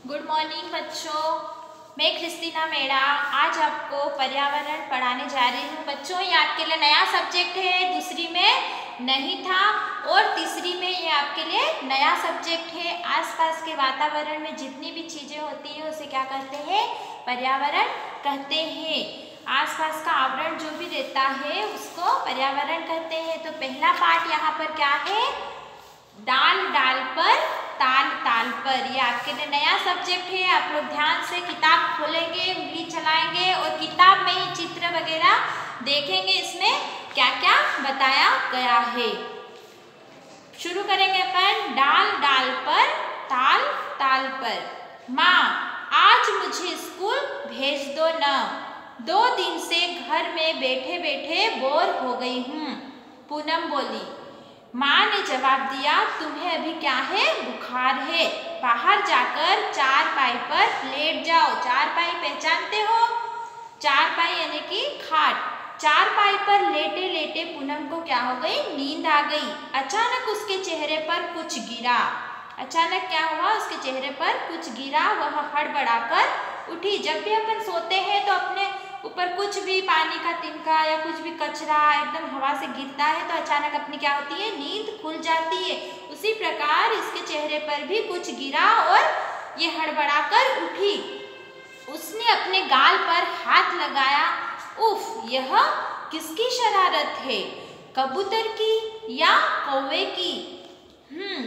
Good morning बच्चों, मैं Christina Meda आज आपको पर्यावरण पढ़ाने जा रही हूँ। बच्चों ये आपके लिए नया सब्जेक्ट है, दूसरी में नहीं था और तीसरी में ये आपके लिए नया सब्जेक्ट है। आसपास के वातावरण में जितनी भी चीज़ें होती हैं उसे क्या कहते हैं? पर्यावरण कहते हैं। आसपास का आवरण जो भी रहता है उसको पर्यावरण कहते हैं। तो पहला पार्ट यहाँ पर क्या है? डाल डाल पर, ताल ताल पर। ये आपके लिए नया सब्जेक्ट है। आप लोग ध्यान से किताब खोलेंगे, उंगली चलाएंगे और किताब में ही चित्र वगैरह देखेंगे इसमें क्या क्या बताया गया है। शुरू करेंगे अपन। डाल डाल पर, ताल ताल पर। माँ आज मुझे स्कूल भेज दो न, 2 दिन से घर में बैठे बैठे बोर हो गई हूँ। पूनम बोली। माँ ने जवाब दिया, तुम्हें अभी क्या है? बुखार है। बाहर जाकर चारपाई पर लेट जाओ। चारपाई पहचानते हो? चारपाई यानी कि खाट। चारपाई पर लेटे लेटे पूनम को क्या हो गई? नींद आ गई। अचानक उसके चेहरे पर कुछ गिरा। अचानक क्या हुआ? उसके चेहरे पर कुछ गिरा। वह हड़बड़ाकर उठी। जब भी अपन सोते हैं तो अपने ऊपर कुछ भी पानी का तिनका या कुछ भी कचरा एकदम हवा से गिरता है तो अचानक अपनी क्या होती है? नींद खुल जाती है। उसी प्रकार इसके चेहरे पर भी कुछ गिरा और ये हड़बड़ाकर उठी। उसने अपने गाल पर हाथ लगाया। उफ, यह किसकी शरारत है? कबूतर की या कौवे की?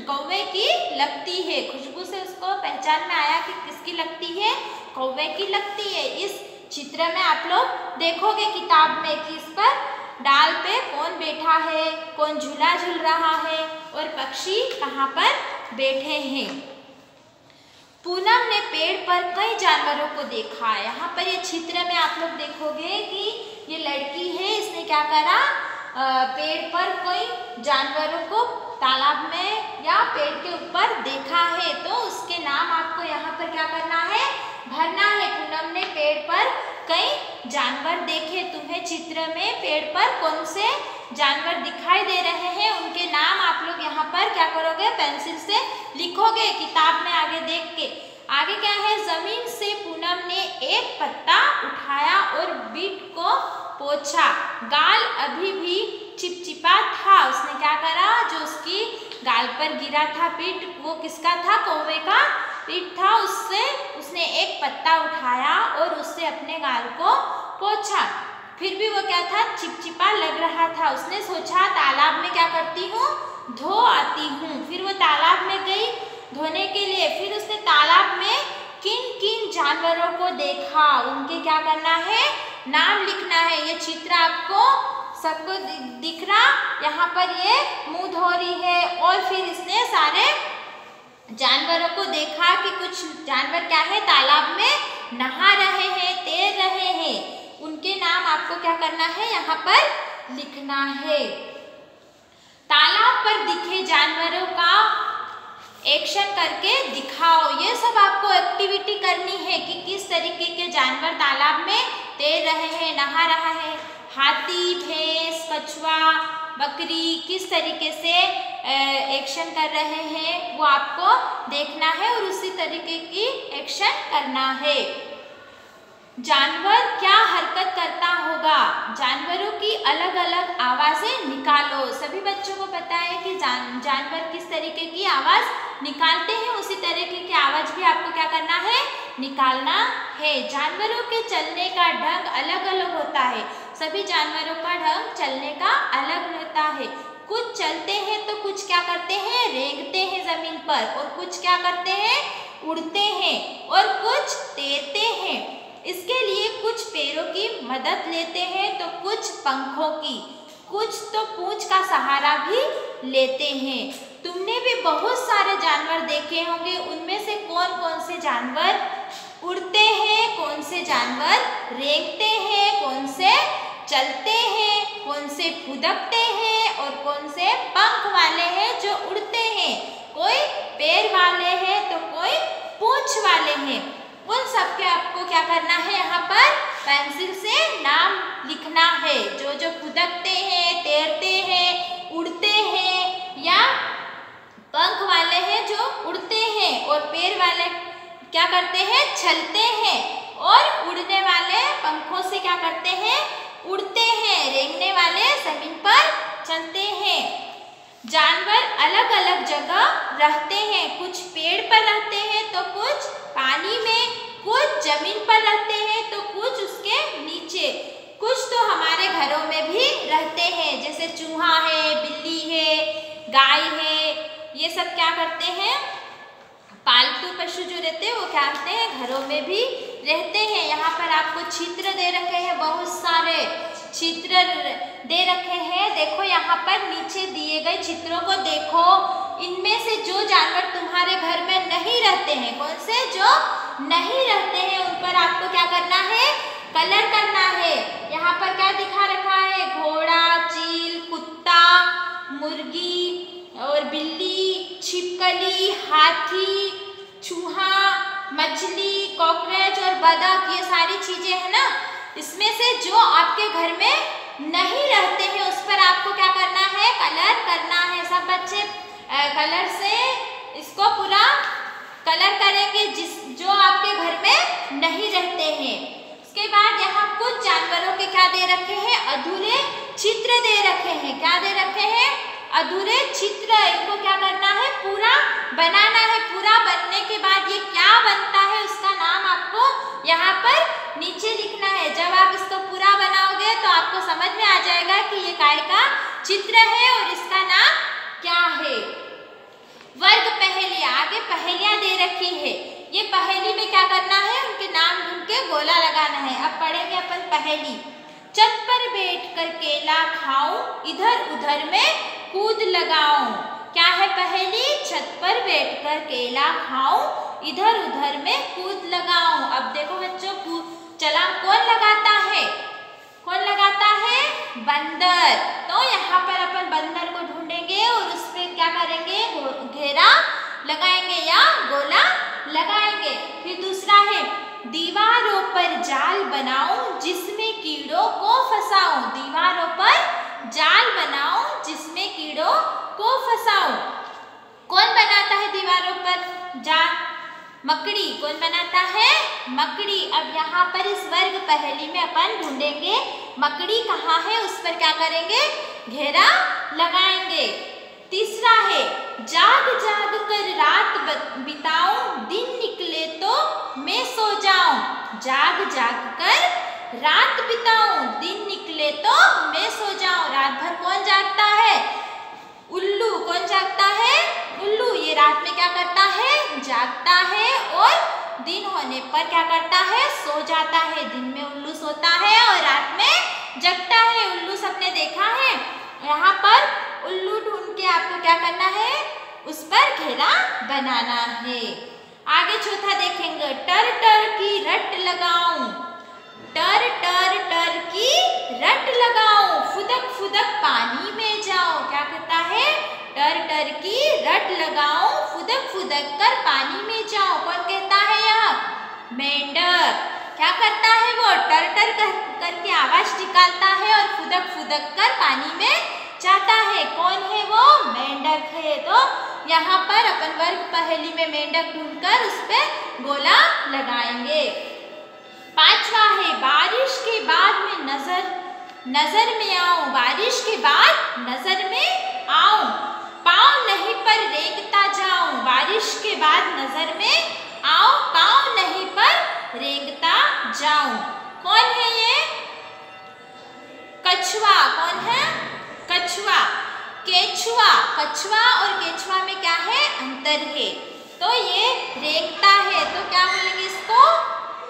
कौवे की लगती है। खुशबू से उसको पहचान में आया कि किसकी लगती है? कौवे की लगती है। इस चित्र में आप लोग देखोगे किताब में कि इस पर डाल पे कौन बैठा है, कौन झूला झूल रहा है और पक्षी कहाँ पर बैठे हैं। पूनम ने पेड़ पर कई जानवरों को देखा। यहाँ पर ये चित्र में आप लोग देखोगे कि ये लड़की है, इसने क्या करा? पेड़ पर कई जानवरों को तालाब में या पेड़ के ऊपर देखा है तो उसके नाम आपको यहाँ पर क्या करना है? भरना है। पूनम ने पेड़ पर कई जानवर देखे। तुम्हें चित्र में पेड़ पर कौन से जानवर दिखाई दे रहे हैं उनके नाम आप लोग यहाँ पर क्या करोगे? पेंसिल से लिखोगे किताब में आगे देख के। आगे क्या है? जमीन से पूनम ने एक पत्ता उठाया और बीट को पोंछा। गाल अभी भी चिपचिपा था। उसने क्या करा? जो उसकी गाल पर गिरा था पीठ, वो किसका था? कौवे का पीठ था। उससे उसने एक पत्ता उठाया और उससे अपने गाल को पोंछा। फिर भी वो क्या था? चिपचिपा लग रहा था। उसने सोचा तालाब में क्या करती हूँ? धो आती हूँ। फिर वो तालाब में गई धोने के लिए। फिर उसने तालाब में किन किन जानवरों को देखा, उनके क्या करना है? नाम लिखना है। ये चित्र आपको सबको दिख रहा? यहाँ पर ये मुंह धो रही है और फिर इसने सारे जानवरों को देखा कि कुछ जानवर क्या है? तालाब में नहा रहे हैं, तैर रहे हैं। उनके नाम आपको क्या करना है? यहाँ पर लिखना है। तालाब पर दिखे जानवरों का एक्शन करके दिखाओ। ये सब आपको एक्टिविटी करनी है कि किस तरीके के जानवर तालाब में तैर रहे हैं, नहा रहा है। हाथी, भैंस, कछुआ, बकरी किस तरीके से एक्शन कर रहे हैं वो आपको देखना है और उसी तरीके की एक्शन करना है। जानवर क्या हरकत करता होगा? जानवरों की अलग अलग आवाजें निकालो। सभी बच्चों को पता है कि जानवर किस तरीके की आवाज निकालते हैं, उसी तरीके की आवाज भी आपको क्या करना है? निकालना है। जानवरों के चलने का ढंग अलग अलग होता है। सभी जानवरों का ढंग चलने का अलग रहता है। कुछ चलते हैं तो कुछ क्या करते हैं? रेंगते हैं जमीन पर, और कुछ क्या करते हैं? उड़ते हैं, और कुछ तैरते हैं। इसके लिए कुछ पैरों की मदद लेते हैं तो कुछ पंखों की, कुछ तो पूंछ का सहारा भी लेते हैं। तुमने भी बहुत सारे जानवर देखे होंगे। उनमें से कौन कौन से जानवर उड़ते हैं, कौन से जानवर रेंगते हैं, कौन से चलते हैं, कौन से फुदकते हैं और कौन से पंख वाले हैं जो उड़ते हैं। कोई पैर वाले हैं तो कोई पूंछ वाले हैं। उन सब के आपको क्या करना है? यहाँ पर पेंसिल से नाम लिखना है। जो जो फुदकते हैं, तैरते हैं, उड़ते हैं या पंख वाले हैं जो उड़ते हैं और पैर वाले क्या करते हैं, चलते हैं, और उड़ने वाले पंखों से क्या करते हैं, उड़ते हैं, रेंगने वाले जमीन पर चलते हैं। जानवर अलग अलग जगह रहते हैं, कुछ पेड़ पर रहते हैं तो कुछ पानी में, कुछ जमीन पर रहते हैं तो कुछ उसके नीचे, कुछ तो हमारे घरों में भी रहते हैं, जैसे चूहा है, बिल्ली है, गाय है, ये सब क्या करते हैं, पालतू पशु जो रहते हैं वो क्या करते हैं, घरों में भी रहते हैं। यहाँ पर आपको चित्र दे रखे हैं, बहुत सारे चित्र दे रखे हैं। देखो यहाँ पर नीचे दिए गए चित्रों को देखो, इनमें से जो जानवर तुम्हारे घर में नहीं रहते हैं, कौन से जो नहीं रहते हैं, उन पर आपको क्या करना है, कलर करना है। यहाँ पर क्या दिखा रखा है, घोड़ा, चील, कुत्ता, मुर्गी और बिल्ली, छिपकली, हाथी, चूहा, मछली, कॉकरोच और बतख, ये सारी चीजें है ना। इसमें से जो आपके घर में नहीं रहते हैं उस पर आपको क्या करना है, कलर करना है। सब बच्चे कलर से इसको पूरा कलर करेंगे जो आपके घर में नहीं रहते हैं। उसके बाद यहाँ कुछ जानवरों के क्या दे रखे हैं, अधूरे चित्र दे रखे हैं। क्या दे रखे हैं, अधूरे चित्र। इनको क्या करना है, पूरा बनाना है। पूरा बनने के बाद ये क्या बनता है उसका नाम आपको यहाँ पर नीचे लिखना है। जब आप इसको पूरा बनाओगे तो आपको समझ में आ जाएगा कि ये काय का चित्र है और इसका नाम क्या है। वर्ग पहेली, आगे पहेलियां दे रखी है। ये पहेली में क्या करना है, उनके नाम ढूंढ के गोला लगाना है। अब पढ़ेंगे अपन पहेली। छत पर बैठकर केला खाऊं, इधर उधर में कूद लगाऊं। क्या है पहेली, छत पर बैठकर केला खाऊं, इधर उधर में कूद लगाऊं। अब देखो बच्चों, छलांग कौन लगाता है, कौन लगाता है, बंदर। तो यहाँ पर अपन बंदर को ढूंढेंगे और उस पर क्या करेंगे, घेरा लगाएंगे या गोला लगाएंगे। फिर दूसरा है, दीवारों पर जाल बनाऊं जिसमें कीड़ों को फंसाऊं। दीवारों पर जाल बनाऊं जिसमें कीड़ों को फंसाऊं। कौन बनाता है दीवारों पर जाल, मकड़ी। कौन बनाता है, मकड़ी। अब यहाँ पर इस वर्ग पहेली में अपन ढूंढेंगे मकड़ी कहाँ है, उस पर क्या करेंगे, घेरा लगाएंगे। तीसरा है, जाग जाग कर रात बिताऊं, दिन निकले तो मैं सो जाऊं। जाग जाग कर रात बिताऊं, दिन निकले तो मैं सो जाऊं। रात भर कौन जागता है, उल्लू। कौन जागता है, उल्लू। ये रात में क्या करता है, जागता है और दिन होने पर क्या करता है, सो जाता है। दिन में उल्लू सोता है और रात में जगता है। उल्लू सबने देखा है। यहाँ पर उल्लू ढूंढ के आपको क्या करना है, उस पर घेरा बनाना है। आगे चौथा देखेंगे, टर टर की रट लगाऊं। टर टर टर की रट लगाऊं, फुदक फुदक पानी में जाऊं। क्या कहता है, टर टर की रट लगाऊं, फुदक फुदक कर पानी में जाऊं। कौन कहता है यह, मेंढक। क्या करता है वो, टर टर करके आवाज निकालता है और फुदक फुदक कर पानी में जाता है। कौन है वो, मेंढक है। तो यहाँ पर अपन वर्ग पहेली में मेंढक ढूंढकर उस पर गोला लगाएंगे। पांचवा है, बारिश के बाद में नजर में आऊं। बारिश के बाद नजर में आऊं, पाँव नहीं पर रेंगता जाऊं। बारिश के बाद नजर में आऊं, पाँव नहीं पर रेंगता जाऊं। कौन है ये, कछुआ। कौन है, कछुआ। केचुआ, कछुआ और केचुआ में क्या है, अंतर है। तो ये रेंगता है तो क्या बोलेंगे इसको,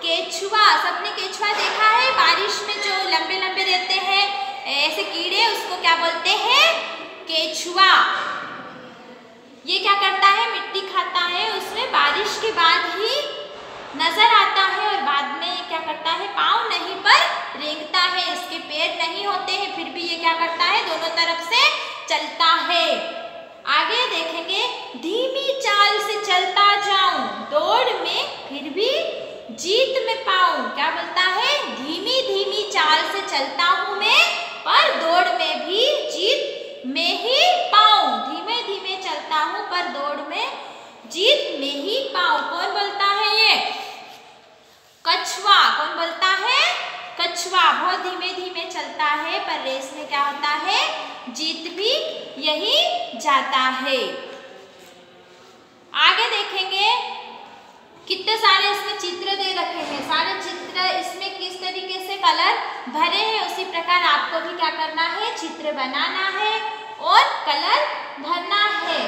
केचुआ। सबने केचुआ देखा है, बारिश में जो लंबे लंबे रहते हैं ऐसे कीड़े, उसको क्या बोलते हैं, केचुआ। ये क्या करता है, मिट्टी खाता है, उसमें बारिश के बाद ही नजर आता है और बाद में क्या करता है, पाँव नहीं पर रेंगता है। इसके पैर नहीं होते हैं, फिर भी ये क्या करता है, दोनों तरफ से चलता है। आगे देखेंगे, धीमी चाल से चलता जाऊं, दौड़ में फिर भी जीत में पाऊं। क्या बोलता है, धीमी धीमी चाल से चलता हूं मैं, पर दौड़ में भी जीत में ही पाऊं। धीमे धीमे चलता हूं पर दौड़ में जीत में ही पाऊं। कौन बोलता है ये, यही जाता है। आगे देखेंगे कितने सारे इसमें चित्र दे रखे हैं, सारे चित्र इसमें किस तरीके से कलर भरे हैं, उसी प्रकार आपको भी क्या करना है, चित्र बनाना है और कलर भरना है।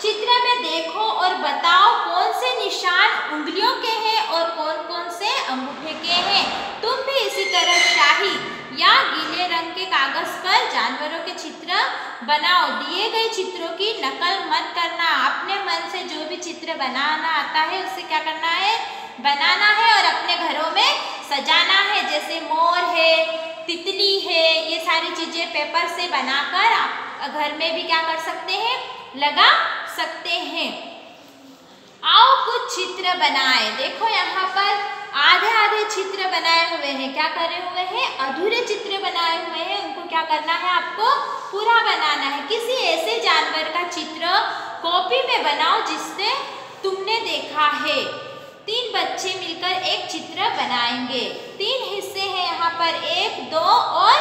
चित्र में देखो और बताओ कौन से निशान उंगलियों के हैं और कौन कौन से अंगूठे के हैं। तुम भी इसी तरह शाही या गीले रंग के कागज पर जानवरों के चित्र बनाओ। दिए गए चित्रों की नकल मत करना, अपने मन से जो भी चित्र बनाना आता है उससे क्या करना है, बनाना है और अपने घरों में सजाना है। जैसे मोर है, तितली है, ये सारी चीजें पेपर से बनाकर आप घर में भी क्या कर सकते हैं, लगा सकते हैं। आओ कुछ चित्र बनाए। देखो यहाँ पर आधे आधे चित्र बनाए हुए हैं, क्या करे हुए हैं, अधूरे चित्र बनाए हुए हैं, उनको क्या करना है, आपको पूरा बनाना है। किसी ऐसे जानवर का चित्र कॉपी में बनाओ जिससे तुमने देखा है। 3 बच्चे मिलकर एक चित्र बनाएंगे। 3 हिस्से हैं यहाँ पर, 1, 2 और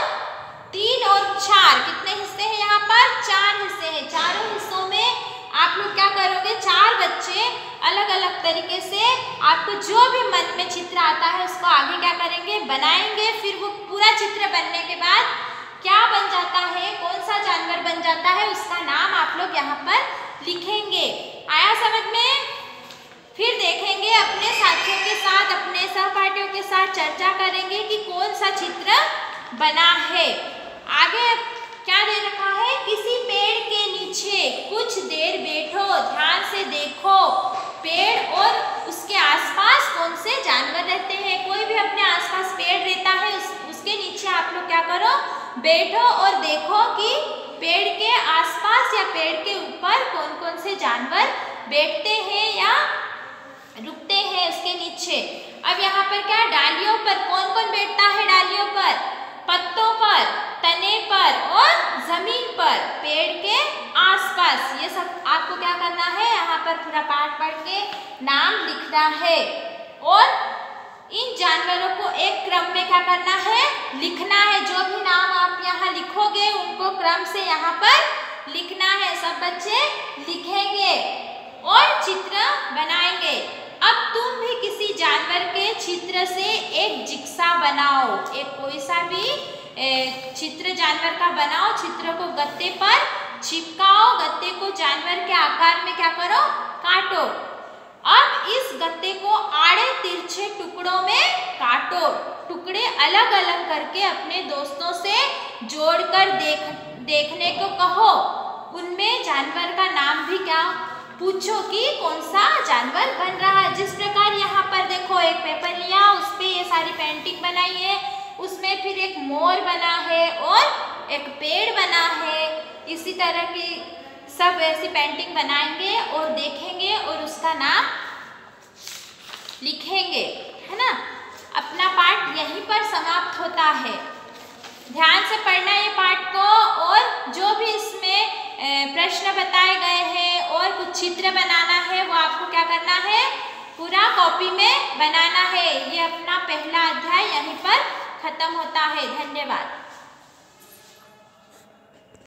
3 और 4। कितने हिस्से हैं यहाँ पर, 4 हिस्से हैं। चारों हिस्सों में आप लोग क्या करोगे, 4 बच्चे अलग अलग तरीके से आपको जो भी मन में चित्र आता है उसको आगे क्या करेंगे, बनाएंगे। फिर वो पूरा चित्र बनने के बाद क्या बन जाता है, कौन सा जानवर बन जाता है, उसका नाम आप लोग यहाँ पर लिखेंगे। आया समझ में? फिर देखेंगे अपने साथियों के साथ, अपने सहपाठियों के साथ चर्चा करेंगे कि कौन सा चित्र बना है। आगे क्या दे रखा है, किसी पेड़ के नीचे कुछ देर बैठो, ध्यान से देखो पेड़ और उसके आसपास कौन से जानवर रहते हैं। कोई भी अपने आसपास पेड़ रहता है, उसके नीचे आप लोग क्या करो, बैठो और देखो कि पेड़ के आसपास या पेड़ के ऊपर कौन कौन से जानवर बैठते हैं या रुकते हैं उसके नीचे। अब यहाँ पर क्या, डालियों पर कौन कौन बैठता है, डालियों पर, पत्तों पर, तने पर और जमीन पर, पेड़ के आसपास। ये सब आपको क्या करना है, यहाँ पर पूरा पाठ पढ़ के नाम लिखना है और इन जानवरों को एक क्रम में क्या करना है, लिखना है। जो भी नाम आप यहाँ लिखोगे उनको क्रम से यहाँ पर लिखना है। सब बच्चे लिखेंगे और चित्र बनाएंगे। अब तुम भी किसी जानवर के चित्र से एक जिक्सा बनाओ। एक कोई सा भी चित्र जानवर का बनाओ, चित्र को गत्ते पर चिपकाओ, गत्ते को जानवर के आकार में क्या करो, काटो। अब इस गत्ते को आड़े तिरछे टुकड़ों में काटो। टुकड़े अलग अलग करके अपने दोस्तों से जोड़कर देखने को कहो। उनमें जानवर का नाम भी क्या पूछो कि कौन सा जानवर बन रहा है। जिस प्रकार यहाँ पर देखो, एक पेपर लिया, उस पे ये सारी पेंटिंग बनाई है, उसमें फिर एक मोर बना है और एक पेड़ बना है। इसी तरह की सब ऐसी पेंटिंग बनाएंगे और देखेंगे और उसका नाम लिखेंगे, है ना। अपना पाठ यहीं पर समाप्त होता है। ध्यान से पढ़ना ये पाठ को, और जो भी इसमें प्रश्न बताए गए हैं और कुछ चित्र बनाना है वो आपको क्या करना है, पूरा कॉपी में बनाना है। ये अपना पहला अध्याय यहीं पर खत्म होता है। धन्यवाद।